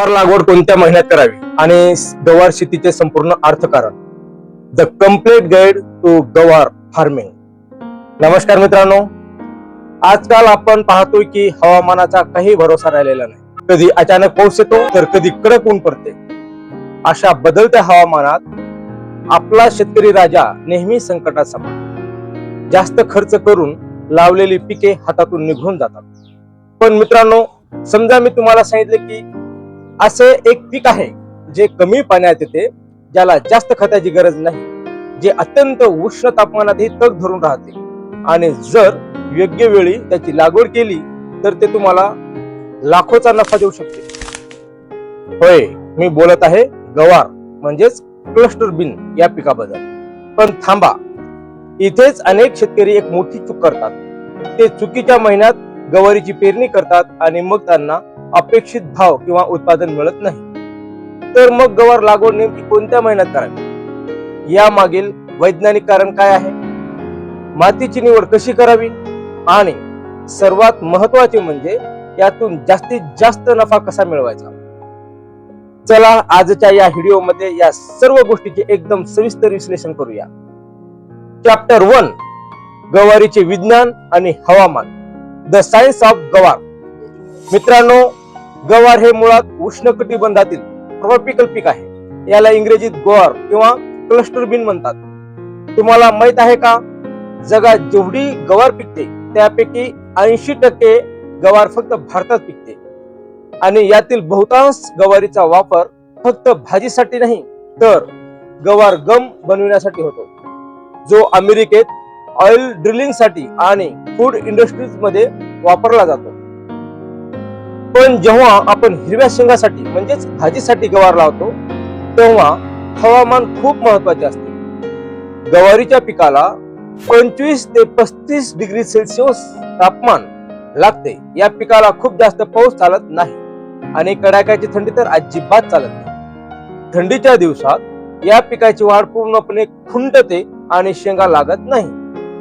गवार लागवड कोणत्या महिन्यात करावी आणि गवार शेतीचे संपूर्ण अर्थकारण, द कम्प्लीट गाईड टू गवार फार्मिंग. नमस्कार मित्रांनो, आजकाल आपण पाहतोय की हवामानाचा काही भरोसा राहिलेला नाही. कधी अचानक पाऊस येतो तर कधी कडक ऊन पडते. अशा बदलत्या हवामानात आपला शेतकरी राजा नेहमी संकटात सापडतो. जास्त खर्च करून लावलेली पिके हातातून निघून जातात. पण मित्रांनो, समजा मी तुम्हाला सांगितले की असे एक पीक आहे जे कमी पाण्यात येते, ज्याला जास्त खताची गरज नाही, जे अत्यंत उष्ण तापमानातही तग धरून राहते आणि जर योग्य वेळी त्याची लागवड केली तर ते तुम्हाला लाखोचा नफा देऊ शकते. होय, मी बोलत आहे गवार म्हणजेच क्लस्टर बीन या पिकाबद्दल. पण थांबा, इथेच अनेक शेतकरी एक मोठी चूक करतात. ते चुकीच्या महिन्यात गवारीची पेरणी करतात आणि मग त्यांना अपेक्षित भाव किंवा उत्पादन मिळत नाही. तर मग गवार लागवड नेमकी कोणत्या महिन्यात करावी, या मागील वैज्ञानिक कारण काय आहे, मातीची निवड कशी करावी आणि सर्वात महत्वाचे म्हणजे यातून जास्तीत जास्त नफा कसा मिळवायचा. चला आजच्या या व्हिडिओ मध्ये या सर्व गोष्टीचे एकदम सविस्तर विश्लेषण करूया. चॅप्टर 1, गवारीचे विज्ञान आणि हवामान, द सायन्स ऑफ गवार. मित्रांनो, गवार हे मुळात उष्णकटिबंधातील ट्रॉपिकल पीक आहे. याला इंग्रजीत गवार किंवा क्लस्टर बीन म्हणतात. तुम्हाला माहित आहे का, जगात जेवढी गवार पिकते त्यापैकी 80% गवार फक्त भारतात पिकते आणि यातील बहुतांश गवारीचा वापर फक्त भाजीसाठी नाही तर गवार गम बनविण्यासाठी होतो, जो अमेरिकेत ऑइल ड्रिलिंग साठी आणि फूड इंडस्ट्रीज मध्ये वापरला जातो. पण जेव्हा आपण हिरव्या शेंगासाठी म्हणजेच भाजीसाठी गवार लावतो तेव्हा हवामान खूप महत्वाचे असते. गवारीच्या पिकाला 25 ते 35 डिग्री सेल्सिअस तापमान लागते. या पिकाला खूप जास्त पाऊस चालत नाही आणि कडाक्याची थंडी तर अजिबात चालत नाही. थंडीच्या दिवसात या पिकाची वाढ पूर्णपणे खुंटते आणि शेंगा लागत नाही.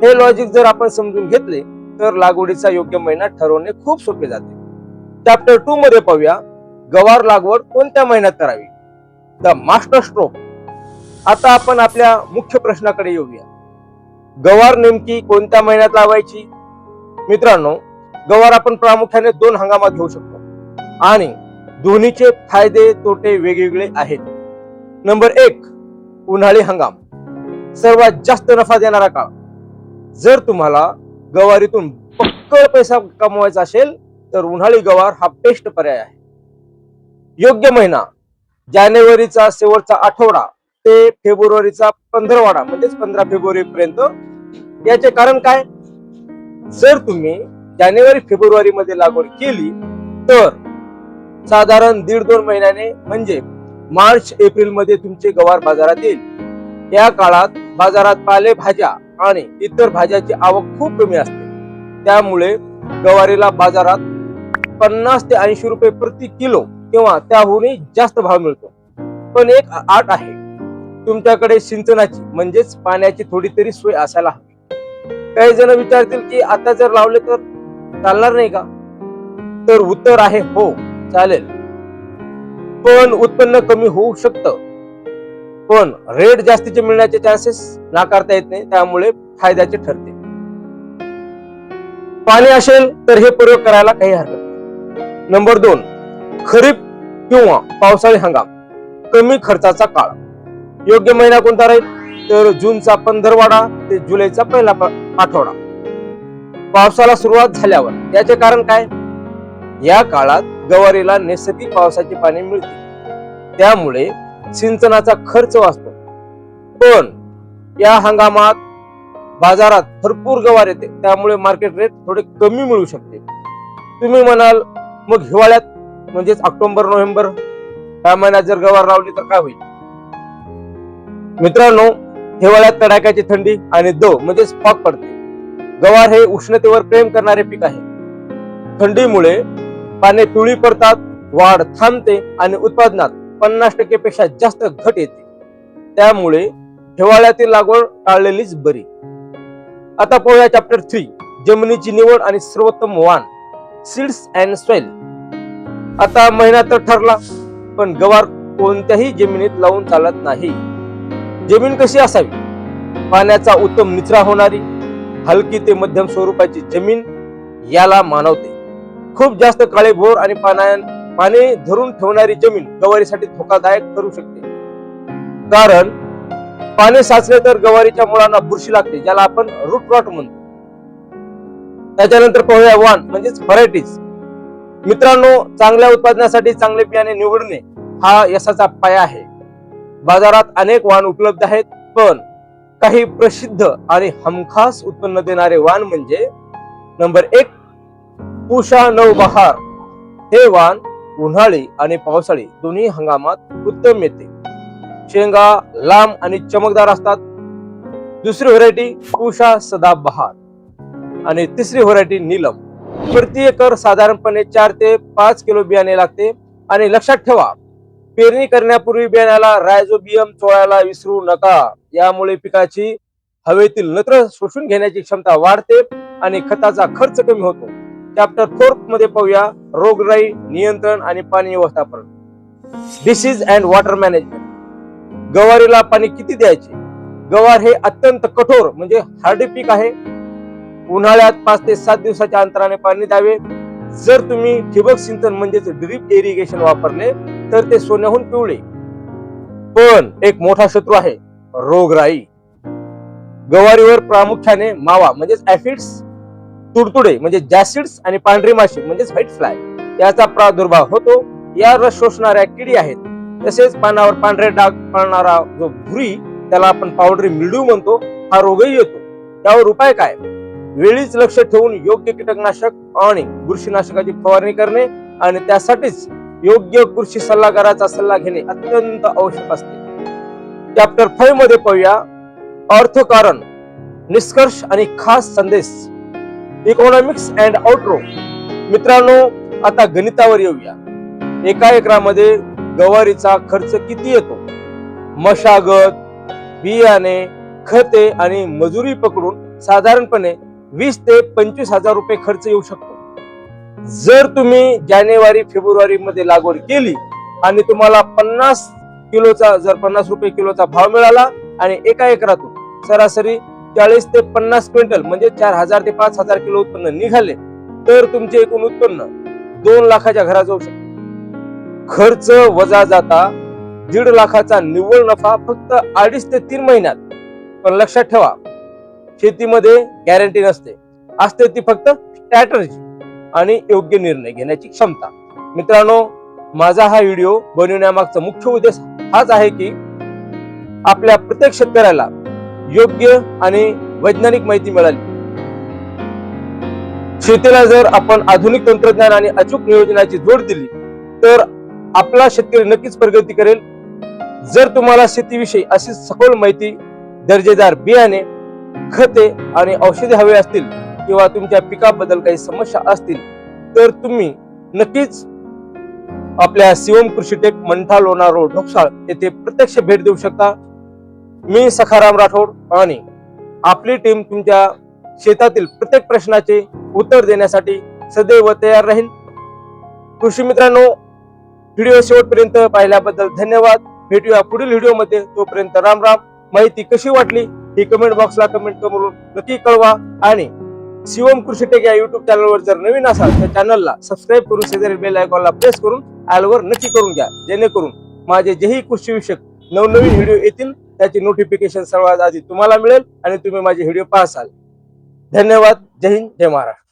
हे लॉजिक जर आपण समजून घेतले तर लागवडीचा योग्य महिना ठरवणे खूप सोपे जाते. चॅप्टर 2 मध्ये पाहूया, गवार लागवड कोणत्या महिन्यात करावी, द मास्टर स्ट्रोक. आता आपण आपल्या मुख्य प्रश्नाकडे येऊया. गवार नेमकी कोणत्या महिन्यात लावायची? मित्रांनो, गवार आपण प्रामुख्याने 2 हंगामात घेऊ शकतो आणि दोन्हीचे फायदे तोटे वेगवेगळे आहेत. नंबर 1, उन्हाळी हंगाम, सर्वात जास्त नफा देणारा काळ. जर तुम्हाला गवारीतून पक्कळ पैसा कमवायचा असेल तर उन्हाळी गवार हा बेस्ट पर्याय आहे. योग्य महिना जानेवारीचा शेवटचा आठवडा ते फेब्रुवारीचा 15वाडा म्हणजेच 15 फेब्रुवारी पर्यंत. याचे कारण काय, जर तुम्ही जानेवारी फेब्रुवारी मध्ये लागवड केली तर साधारण 1.5-2 महिन्याने म्हणजे मार्च एप्रिल मध्ये तुमचे गवार बाजारात येईल. या काळात बाजारात पालेभाज्या आणि इतर भाज्याची आवक खूप कमी असते. त्यामुळे गवारीला बाजारात 50 ते 80 रुपये प्रति किलो किंवा त्याहूनही जास्त भाव मिळतो. पण एक अट आहे, तुमच्याकडे सिंचनाची म्हणजेच पाण्याची थोडी तरी सोय असायला हवी. काही जण विचारतील की आता जर लावले तर चालणार नाही का? तर उत्तर आहे हो, चालेल, पण उत्पन्न कमी होऊ शकतं. पण रेट जास्तीचे मिळण्याचे चान्सेस नाकारता येत नाही, त्यामुळे फायद्याचे ठरते. पाणी असेल तर हे प्रयोग करायला काही हरकत नाही. नंबर 2, खरीप किंवा पावसाळी हंगाम, कमी खर्चाचा काळ. योग्य महिना कोणता राहील तर जूनचा 15वाडा ते जुलैचा पहिला आठवडा, पावसाला सुरुवात झाल्यावर. याचे कारण काय, या काळात गवारीला नैसर्गिक पावसाचे पाणी मिळते, त्यामुळे सिंचनाचा खर्च वाचतो. पण या हंगामात बाजारात भरपूर गवार येते, त्यामुळे मार्केट रेट थोडे कमी मिळू शकते. तुम्ही म्हणाल मग हिवाळ्यात म्हणजेच ऑक्टोबर नोव्हेंबर या महिन्यात जर गवार लावली तर काय होईल? मित्रांनो, हिवाळ्यात कडाक्याची थंडी आणि म्हणजेच फॉग पडते. गवार हे उष्णतेवर प्रेम करणारे पीक आहे. थंडीमुळे पाने पिवळी पडतात, वाढ थांबते आणि उत्पादनात 50% पेक्षा जास्त घट येते. त्यामुळे हिवाळ्यातील लागवड टाळलेलीच बरी. आता पाहूया चॅप्टर 3, जमिनीची निवड आणि सर्वोत्तम वाण, सीड्स अँड सॉइल. आता महिना तर ठरला, पण गवार कोणत्याही जमिनीत लावून चालत नाही. जमीन कशी असावी? पाण्याचा उत्तम निचरा होणारी, हलकी ते मध्यम स्वरूपाची जमीन याला मानवते. खूप जास्त काळेभोर आणि पाणी धरून ठेवणारी जमीन गवारीसाठी धोकादायक ठरू शकते. कारण पाणी साचले तर गवारीच्या मुळांना बुरशी लागते, ज्याला आपण रूट रॉट म्हणतो. त्याच्यानंतर पाहूया वाण म्हणजेच व्हरायटीज. मित्रांनो, चांगल्या उत्पादनासाठी चांगले बियाणे निवडणे हा यशाचा पाया आहे. बाजारात अनेक वाण उपलब्ध आहेत, पण काही प्रसिद्ध आणि हमखास उत्पन्न देणारे वाण म्हणजे नंबर 1 पूषा नवबहार. हे वाण उन्हाळी आणि पावसाळी दोन्ही हंगामात उत्तम येते. शेंगा लांब आणि चमकदार असतात. दुसरी व्हरायटी पूषा सदाबहार आणि तिसरी व्हरायटी नीलम. प्रति एकर साधारणपणे 4 ते 5 किलो बियाणे लागते. आणि लक्षात ठेवा, पेरणी करण्यापूर्वी बियाण्याला रायझोबियम चोळायला विसरू नका. यामुळे पिकाची हवेतील नत्र शोषून घेण्याची क्षमता वाढते आणि खताचा खर्च कमी होतो. चॅप्टर 4 मध्ये पाहूया रोगराई नियंत्रण आणि पाणी व्यवस्थापन. Disease and water management. गवारीला पाणी किती द्यायचे? गवार हे अत्यंत कठोर म्हणजे हार्डी पीक आहे. उन्हाळ्यात 5 ते 7 दिवसाच्या अंतराने पाणी द्यावे. जर तुम्ही ठिबक सिंचन म्हणजेच ड्रिप इरिगेशन वापरले तर ते सोन्याहून पिवळे. पण एक मोठा शत्रू आहे, रोगराई. गवारीवर प्रामुख्याने मावा म्हणजेच ऍफिड्स, तुडतुडे म्हणजे जॅसिड्स आणि पांढरी माशी म्हणजेच व्हाईट फ्लाय याचा प्रादुर्भाव होतो. या रस शोषणाऱ्या किडी आहेत. तसेच पानावर पांढरे डाग पडणारा जो भुरी, त्याला आपण पावडरी मिल्ड्यू म्हणतो, हा रोगही येतो. त्यावर उपाय काय? वेळीच लक्ष ठेवून योग्य कीटकनाशक आणि बुरशीनाशकाची फवारणी करणे आणि त्यासाठीच योग्य कृषी सल्लागाराचा सल्ला घेणे अत्यंत आवश्यक असते. चॅप्टर 5 मध्ये पाहूया अर्थकारण, निष्कर्ष आणि खास संदेश. Economics and outro. मित्रांनो, आता गणितावर येऊया. एका एकरामध्ये गवारीचा खर्च किती येतो? मशागत, बियाणे, खते आणि मजुरी पकडून साधारणपणे 20 ते 25 हजार रुपये खर्च येऊ शकतो. जर तुम्ही जानेवारी फेब्रुवारी मध्ये लागवड केली आणि तुम्हाला 50 रुपये किलोचा भाव मिळाला आणि एका एकरातून सरासरी 40 ते 50 क्विंटल म्हणजे 4000 ते 5000 किलो उत्पन्न निघाले तर तुमचे एकूण उत्पन्न 2 लाखाच्या घरात जाऊ शकते. खर्च वजा जाता 1.5 लाखाचा निव्वळ नफा फक्त 2.5 ते 3 महिन्यात. पण लक्षात ठेवा, शेतीमध्ये गॅरंटी नसते, असते ती फक्त स्ट्रॅटर्जी आणि योग्य निर्णय घेण्याची क्षमता. मित्रांनो, माझा हा व्हिडिओ बनवण्यामागचा मुख्य उद्देश हाच आहे की आपल्या प्रत्येक शेतकऱ्याला योग्य आणि वैज्ञानिक माहिती मिळाली. शेतीला जर आपण आधुनिक तंत्रज्ञान आणि अचूक नियोजनाची जोड दिली तर आपला शेतकरी नक्कीच प्रगती करेल. जर तुम्हाला शेतीविषयी अशी सखोल माहिती, दर्जेदार बियाणे, खते आणि औषधे हवे असतील किंवा तुमच्या पिकाबद्दल काही समस्या असतील तर तुम्ही नक्कीच आपल्या शिवम कृषी टेक, मंठा, लोणार रोड, ढोकसाळ येथे प्रत्यक्ष भेट देऊ शकता. मी सखाराम राठोड आणि आपली टीम तुमच्या शेतातील प्रत्येक प्रश्नाचे उत्तर देण्यासाठी सदैव तयार राहील. कृषी मित्रांनो, व्हिडिओ शेवटपर्यंत पाहिल्याबद्दल धन्यवाद. भेटूया पुढील व्हिडिओमध्ये. तोपर्यंत राम राम. माहिती कशी वाटली ही कमेंट बॉक्सला कमेंट करून नक्की कळवा. आणि शिवम कृषी टेक या युट्यूब चॅनलवर जर नवीन असाल तर चॅनलला सबस्क्राईब करून शेजारी बेल आयकॉनला प्रेस करून ऑलवर नक्की करून घ्या, जेणेकरून माझे जेही कृषी विषयक नवनवीन व्हिडिओ येतील त्याची नोटिफिकेशन सर्वात आधी तुम्हाला मिळेल आणि तुम्ही माझे व्हिडिओ पाहाल. धन्यवाद. जय हिंद, जय महाराष्ट्र.